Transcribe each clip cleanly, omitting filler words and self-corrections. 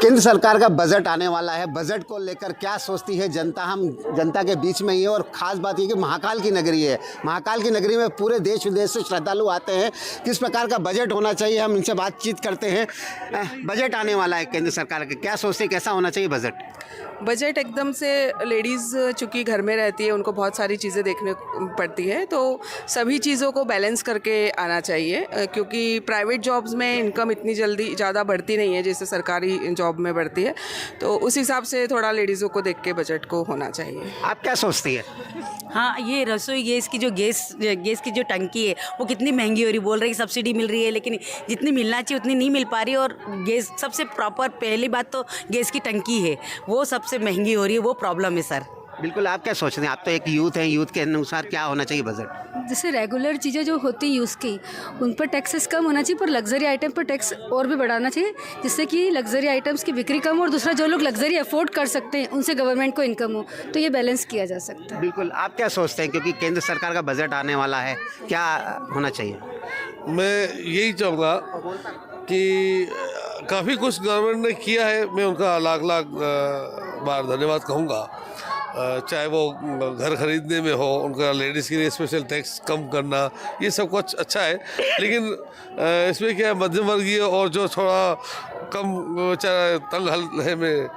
केंद्र सरकार का बजट आने वाला है। बजट को लेकर क्या सोचती है जनता? हम जनता के बीच में ही है और ख़ास बात ये कि महाकाल की नगरी है। महाकाल की नगरी में पूरे देश विदेश से श्रद्धालु आते हैं। किस प्रकार का बजट होना चाहिए, हम इनसे बातचीत करते हैं। बजट आने वाला है केंद्र सरकार का, क्या सोचते हैं, कैसा होना चाहिए बजट? बजट एकदम से लेडीज़ चूँकि घर में रहती है, उनको बहुत सारी चीज़ें देखने पड़ती है, तो सभी चीज़ों को बैलेंस करके आना चाहिए, क्योंकि प्राइवेट जॉब्स में इनकम इतनी जल्दी ज़्यादा बढ़ती नहीं है जैसे सरकारी जॉब में बढ़ती है। तो उस हिसाब से थोड़ा लेडीज़ों को देख के बजट को होना चाहिए। आप क्या सोचती है? हाँ, ये रसोई गैस की जो गैस की जो टंकी है वो कितनी महंगी हो रही, बोल रही सब्सिडी मिल रही है, लेकिन जितनी मिलना चाहिए उतनी नहीं मिल पा रही। और गैस सबसे प्रॉपर पहली बात तो गैस की टंकी है, वो सबसे महंगी हो रही है, वो प्रॉब्लम है सर। बिल्कुल, आप क्या सोचते हैं? आप तो एक यूथ हैं, यूथ के अनुसार क्या होना चाहिए बजट? जैसे रेगुलर चीज़ें जो होती हैं यूज़ की, उन पर टैक्सेस कम होना चाहिए, पर लग्जरी आइटम पर टैक्स और भी बढ़ाना चाहिए, जिससे कि लग्जरी आइटम्स की बिक्री कम हो और दूसरा जो लोग लग्जरी अफोर्ड कर सकते हैं उनसे गवर्नमेंट को इनकम हो, तो ये बैलेंस किया जा सकता है। बिल्कुल, आप क्या सोचते हैं, क्योंकि केंद्र सरकार का बजट आने वाला है, क्या होना चाहिए? मैं यही चाहूँगा कि काफ़ी कुछ गवर्नमेंट ने किया है, मैं उनका लाख लाख बार धन्यवाद कहूँगा। चाहे वो घर खरीदने में हो, उनका लेडीज़ के लिए स्पेशल टैक्स कम करना, ये सब कुछ अच्छा है। लेकिन इसमें क्या है, मध्यम वर्गीय और जो थोड़ा कम बेचारा तंग हल है में,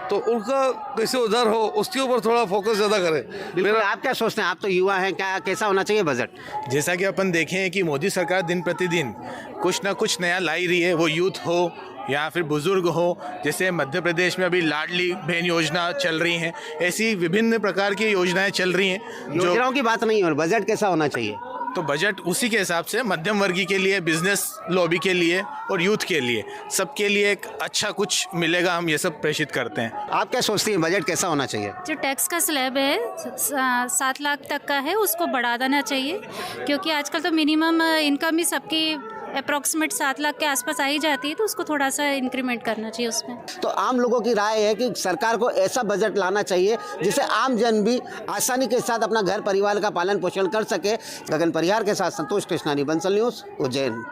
तो उनका कैसे उधार हो उसके ऊपर थोड़ा फोकस ज़्यादा करें। बिल्कुल, आप क्या सोचते हैं? आप तो युवा हैं, क्या कैसा होना चाहिए बजट? जैसा कि अपन देखें कि मोदी सरकार दिन प्रतिदिन कुछ ना कुछ नया ला ही रही है, वो यूथ हो या फिर बुजुर्ग हो। जैसे मध्य प्रदेश में अभी लाडली बहन योजना चल रही हैं, ऐसी विभिन्न प्रकार की योजनाएं चल रही हैं। योजनाओं की बात नहीं है, और बजट कैसा होना चाहिए? तो बजट उसी के हिसाब से मध्यम वर्गीय के लिए, बिजनेस लॉबी के लिए और यूथ के लिए, सबके लिए एक अच्छा कुछ मिलेगा, हम ये सब प्रेषित करते हैं। आप क्या सोचती हैं, बजट कैसा होना चाहिए? जो टैक्स का स्लैब है 7 लाख तक का है, उसको बढ़ा देना चाहिए, क्योंकि आजकल तो मिनिमम इनकम ही सबकी अप्रॉक्सीमेट 7 लाख के आसपास आ ही जाती है, तो उसको थोड़ा सा इंक्रीमेंट करना चाहिए उसमें। तो आम लोगों की राय है कि सरकार को ऐसा बजट लाना चाहिए जिससे आम जन भी आसानी के साथ अपना घर परिवार का पालन पोषण कर सके। गगन परिहार के साथ संतोष कृष्णानी, बंसल न्यूज़, उज्जैन।